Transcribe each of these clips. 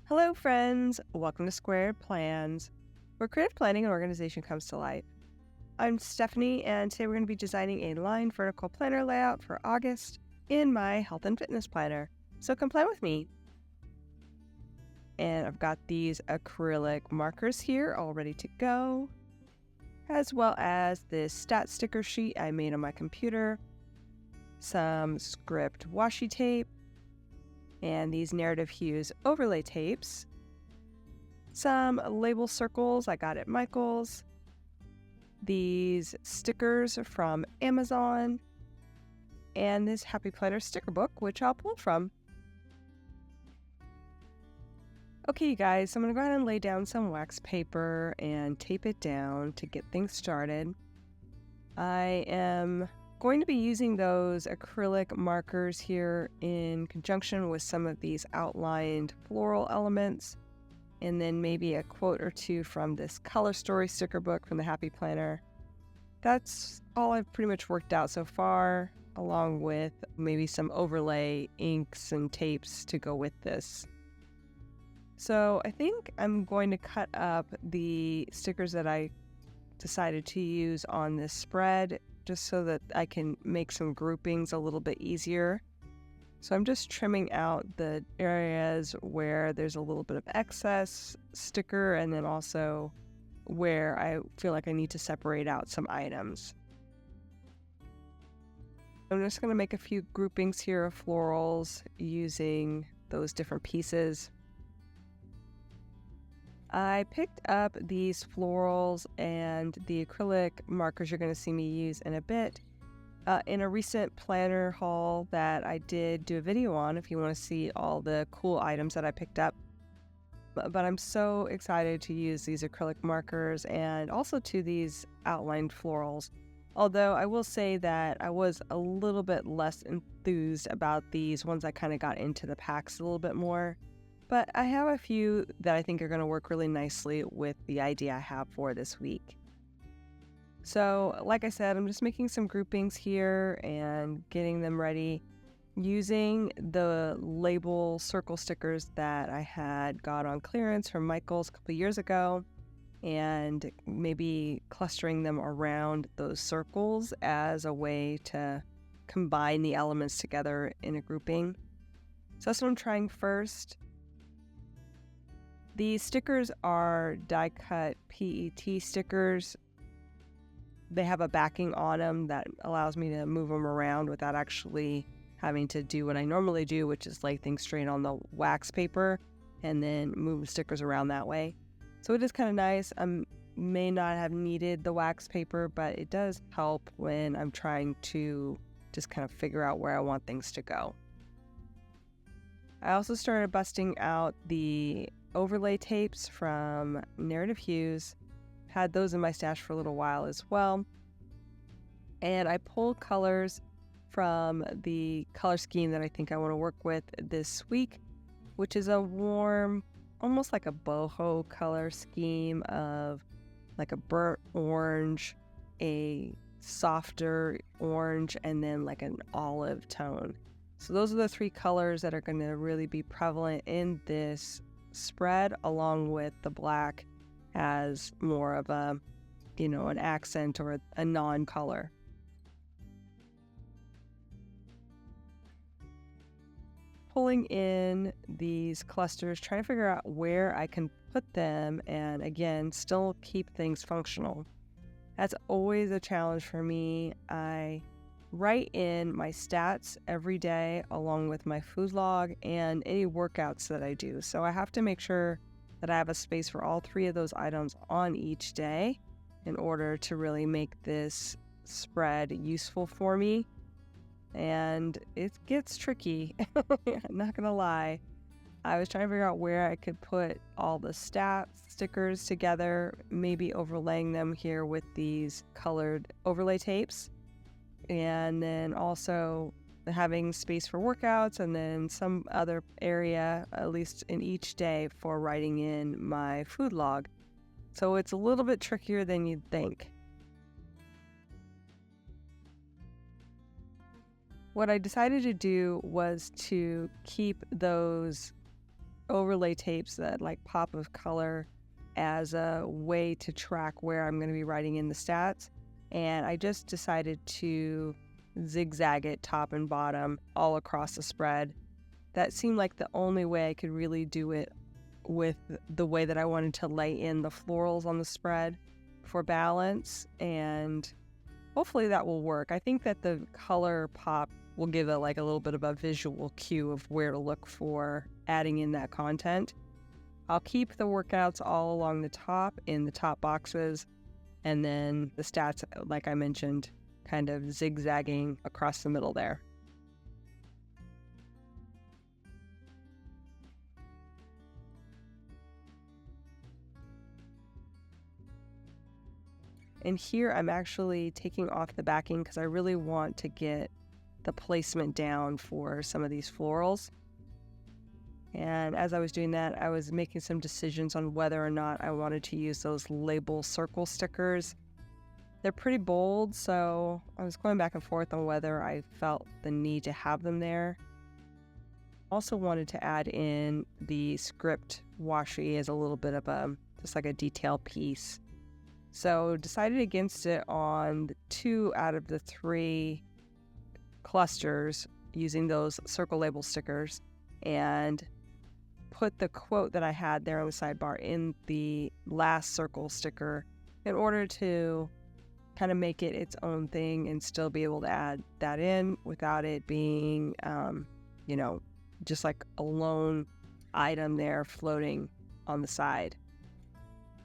Hello friends, welcome to Squaird Plans, where creative planning and organization comes to life. I'm Stephanie, and today we're going to be designing a lined vertical planner layout for August in my health and fitness planner. So come plan with me. And I've got these acrylic markers here all ready to go, as well as this stat sticker sheet I made on my computer, some script washi tape, and these narrative hues overlay tapes, some label circles I got at Michael's, these stickers from Amazon, and this Happy Planner sticker book, which I'll pull from. Okay, you guys, so I'm going to go ahead and lay down some wax paper and tape it down to get things started. I am going to be using those acrylic markers here in conjunction with some of these outlined floral elements, and then maybe a quote or two from this color story sticker book from the Happy Planner. That's all I've pretty much worked out so far, along with maybe some overlay inks and tapes to go with this. So I think I'm going to cut up the stickers that I decided to use on this spread just so that I can make some groupings a little bit easier. So I'm just trimming out the areas where there's a little bit of excess sticker, and then also where I feel like I need to separate out some items. I'm just going to make a few groupings here of florals using those different pieces. I picked up these florals and the acrylic markers you're going to see me use in a bit in a recent planner haul that I did do a video on if you want to see all the cool items that I picked up. But I'm so excited to use these acrylic markers and also to these outlined florals. Although I will say that I was a little bit less enthused about these once I kind of got into the packs a little bit more. But I have a few that I think are going to work really nicely with the idea I have for this week. So, like I said, I'm just making some groupings here and getting them ready using the label circle stickers that I had got on clearance from Michael's a couple of years ago, and maybe clustering them around those circles as a way to combine the elements together in a grouping. So that's what I'm trying first. These stickers are die-cut PET stickers. They have a backing on them that allows me to move them around without actually having to do what I normally do, which is lay things straight on the wax paper and then move the stickers around that way. So it is kind of nice. I may not have needed the wax paper, but it does help when I'm trying to just kind of figure out where I want things to go. I also started busting out the overlay tapes from Narrative Hues. Had those in my stash for a little while as well. And I pulled colors from the color scheme that I think I want to work with this week, which is a warm, almost like a boho color scheme of like a burnt orange, a softer orange, and then like an olive tone. So those are the three colors that are going to really be prevalent in this spread, along with the black as more of a, an accent or a non-color. Pulling in these clusters, trying to figure out where I can put them and, again, still keep things functional. That's always a challenge for me. I write in my stats every day along with my food log and any workouts that I do. So I have to make sure that I have a space for all three of those items on each day in order to really make this spread useful for me. And it gets tricky, I'm not gonna lie. I was trying to figure out where I could put all the stats stickers together, maybe overlaying them here with these colored overlay tapes. And then also having space for workouts, and then some other area, at least in each day, for writing in my food log. So it's a little bit trickier than you'd think. What I decided to do was to keep those overlay tapes that like pop of color as a way to track where I'm going to be writing in the stats. And I just decided to zigzag it top and bottom all across the spread. That seemed like the only way I could really do it with the way that I wanted to lay in the florals on the spread for balance, and hopefully that will work. I think that the color pop will give it like a little bit of a visual cue of where to look for adding in that content. I'll keep the workouts all along the top in the top boxes, and then the stats, like I mentioned, kind of zigzagging across the middle there. And here I'm actually taking off the backing because I really want to get the placement down for some of these florals. And as I was doing that, I was making some decisions on whether or not I wanted to use those label circle stickers. They're pretty bold, so I was going back and forth on whether I felt the need to have them there. Also wanted to add in the script washi as a little bit of just like a detail piece. So decided against it on 2 out of the 3 clusters using those circle label stickers, and put the quote that I had there on the sidebar in the last circle sticker in order to kind of make it its own thing and still be able to add that in without it being, just like a lone item there floating on the side.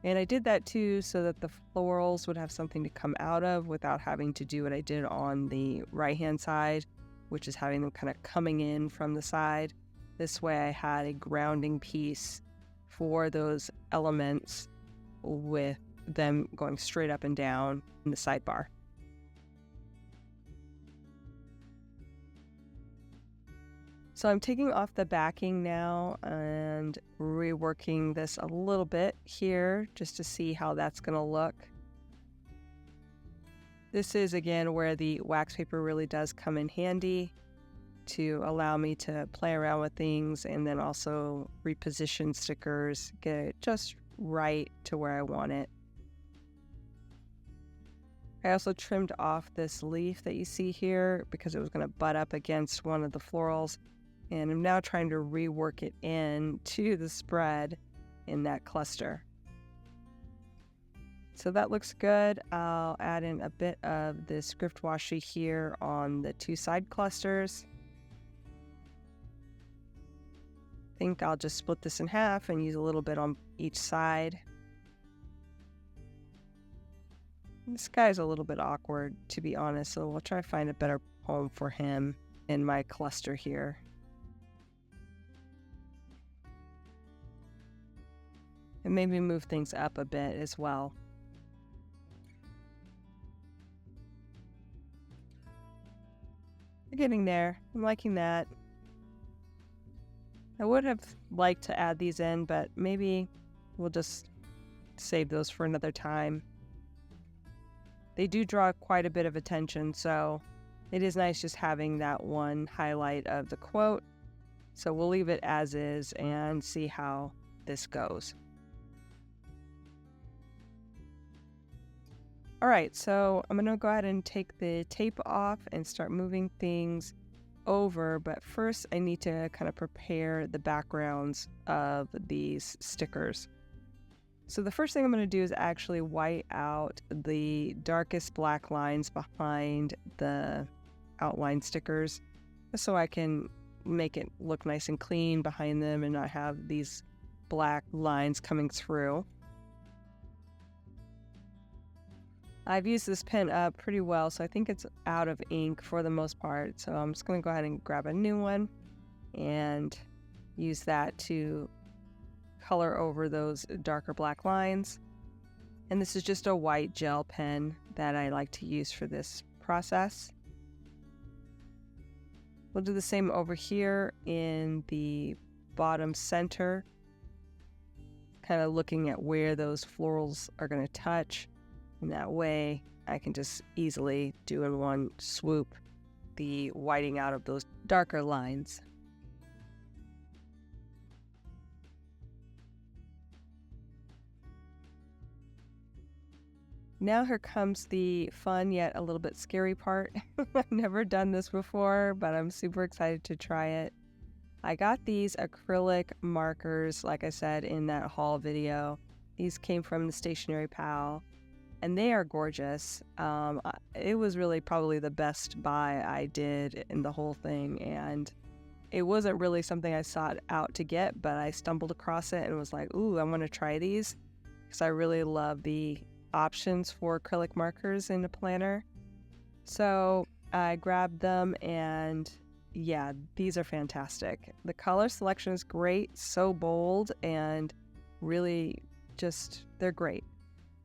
And I did that too so that the florals would have something to come out of without having to do what I did on the right-hand side, which is having them kind of coming in from the side. This way I had a grounding piece for those elements with them going straight up and down in the sidebar. So I'm taking off the backing now and reworking this a little bit here just to see how that's going to look. This is again where the wax paper really does come in handy to allow me to play around with things and then also reposition stickers, get it just right to where I want it. I also trimmed off this leaf that you see here because it was going to butt up against one of the florals. And I'm now trying to rework it in to the spread in that cluster. So that looks good. I'll add in a bit of the script washi here on the 2 side clusters. I think I'll just split this in half and use a little bit on each side. This guy's a little bit awkward, to be honest, so we'll try to find a better home for him in my cluster here. And maybe move things up a bit as well. We're getting there. I'm liking that. I would have liked to add these in, but maybe we'll just save those for another time. They do draw quite a bit of attention, so it is nice just having that one highlight of the quote. So we'll leave it as is and see how this goes. All right, so I'm going to go ahead and take the tape off and start moving things over, but first I need to kind of prepare the backgrounds of these stickers. So the first thing I'm going to do is actually white out the darkest black lines behind the outline stickers so I can make it look nice and clean behind them and not have these black lines coming through. I've used this pen up pretty well, so I think it's out of ink for the most part. So I'm just going to go ahead and grab a new one and use that to color over those darker black lines. And this is just a white gel pen that I like to use for this process. We'll do the same over here in the bottom center, kind of looking at where those florals are going to touch. And that way I can just easily do in one swoop the whiting out of those darker lines. Now here comes the fun yet a little bit scary part. I've never done this before, but I'm super excited to try it. I got these acrylic markers, like I said in that haul video. These came from the Stationery Pal, and they are gorgeous. It was really probably the best buy I did in the whole thing, and it wasn't really something I sought out to get, but I stumbled across it and was like, ooh, I want to try these, because I really love the options for acrylic markers in a planner. So I grabbed them, and yeah, these are fantastic. The color selection is great, so bold, and really just, they're great.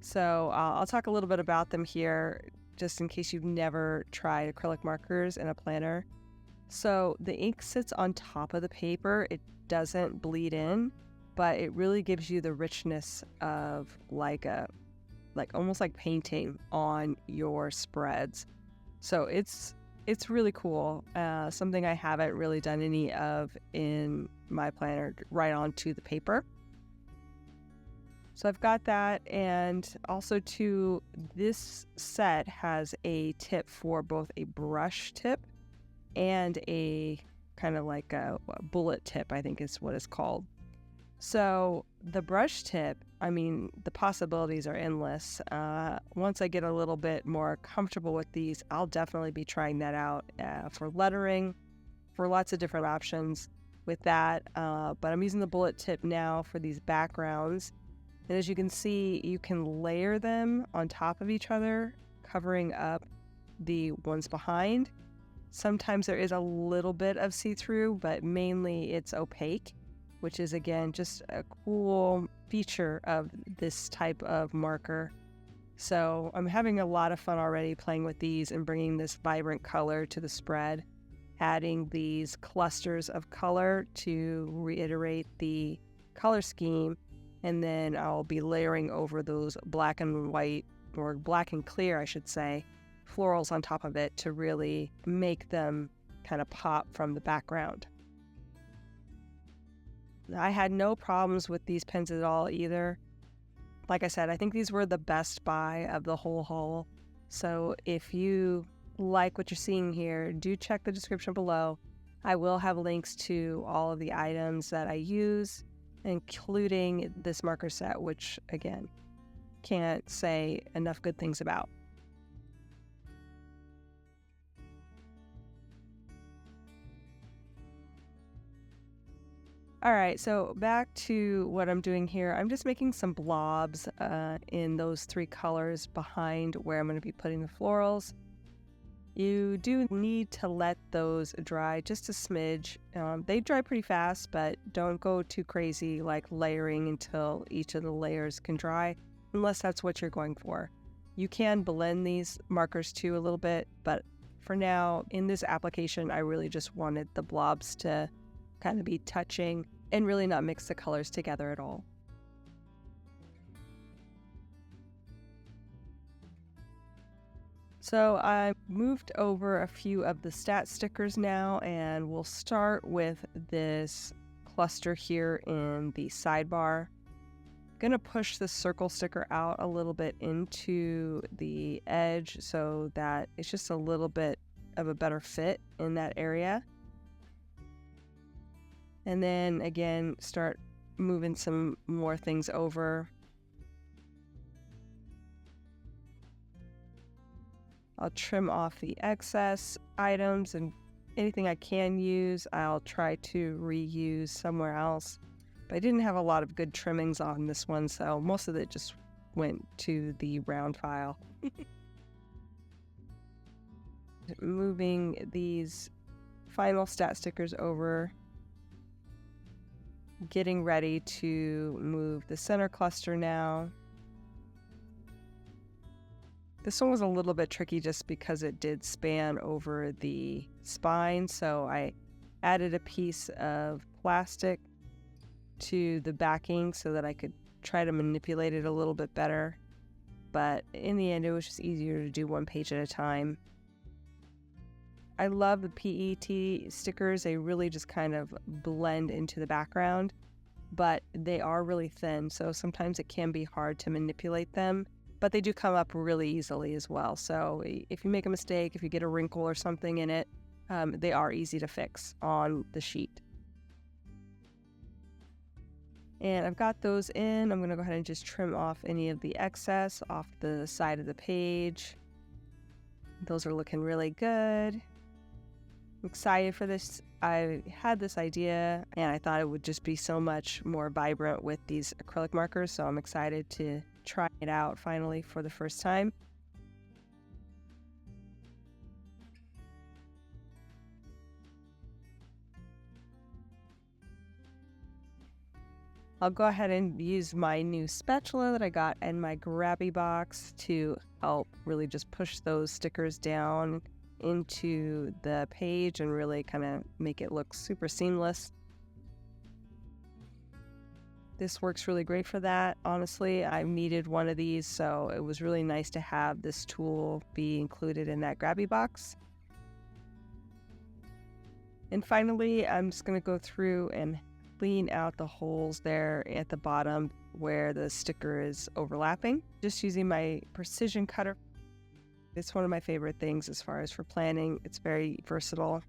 So I'll talk a little bit about them here, just in case you've never tried acrylic markers in a planner. So the ink sits on top of the paper. It doesn't bleed in, but it really gives you the richness of like almost like painting on your spreads. So it's really cool. Something I haven't really done any of in my planner, right onto the paper. So I've got that, and also too, this set has a tip for both a brush tip and a kind of like a bullet tip, I think is what it's called. So the brush tip, I mean, the possibilities are endless. Once I get a little bit more comfortable with these, I'll definitely be trying that out for lettering, for lots of different options with that. But I'm using the bullet tip now for these backgrounds. And as you can see, you can layer them on top of each other, covering up the ones behind. Sometimes there is a little bit of see-through, but mainly it's opaque, which is, again, just a cool feature of this type of marker. So I'm having a lot of fun already playing with these and bringing this vibrant color to the spread, adding these clusters of color to reiterate the color scheme, and then I'll be layering over those black and white, or black and clear, I should say, florals on top of it to really make them kind of pop from the background. I had no problems with these pens at all either. Like I said, I think these were the best buy of the whole haul. So if you like what you're seeing here, do check the description below. I will have links to all of the items that I use, including this marker set, which, again, can't say enough good things about. All right, so back to what I'm doing here. I'm just making some blobs in those three colors behind where I'm going to be putting the florals. You do need to let those dry just a smidge. They dry pretty fast, but don't go too crazy like layering until each of the layers can dry, unless that's what you're going for. You can blend these markers too a little bit, but for now, in this application, I really just wanted the blobs to kind of be touching and really not mix the colors together at all. So I moved over a few of the stat stickers now, and we'll start with this cluster here in the sidebar. I'm gonna push the circle sticker out a little bit into the edge so that it's just a little bit of a better fit in that area. And then again, start moving some more things over. I'll trim off the excess items, and anything I can use, I'll try to reuse somewhere else. But I didn't have a lot of good trimmings on this one, so most of it just went to the round file. Moving these final stat stickers over. Getting ready to move the center cluster now. This one was a little bit tricky just because it did span over the spine, so I added a piece of plastic to the backing so that I could try to manipulate it a little bit better. But in the end, it was just easier to do one page at a time. I love the PET stickers. They really just kind of blend into the background, but they are really thin, so sometimes it can be hard to manipulate them. but they do come up really easily as well. So if you make a mistake, if you get a wrinkle or something in it, they are easy to fix on the sheet. And I've got those in. I'm going to go ahead and just trim off any of the excess off the side of the page. Those are looking really good. I'm excited for this. I had this idea and I thought it would just be so much more vibrant with these acrylic markers, so I'm excited to try it out finally for the first time. I'll go ahead and use my new spatula that I got in my grabby box to help really just push those stickers down into the page and really kind of make it look super seamless. This works really great for that. Honestly, I needed one of these, so it was really nice to have this tool be included in that grabby box. And finally, I'm just going to go through and clean out the holes there at the bottom where the sticker is overlapping. Just using my precision cutter. It's one of my favorite things as far as for planning. It's very versatile.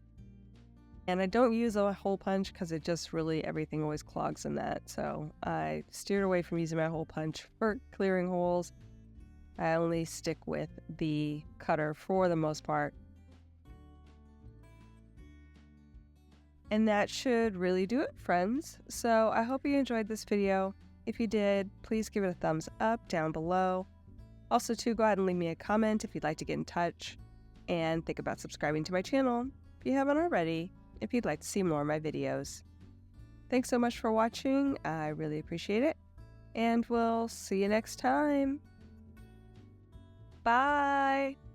And I don't use a hole punch because it just really, everything always clogs in that. So I steered away from using my hole punch for clearing holes. I only stick with the cutter for the most part. And that should really do it, friends. So I hope you enjoyed this video. If you did, please give it a thumbs up down below. Also, too, go ahead and leave me a comment if you'd like to get in touch. And think about subscribing to my channel if you haven't already, if you'd like to see more of my videos. Thanks so much for watching. I really appreciate it. And we'll see you next time. Bye!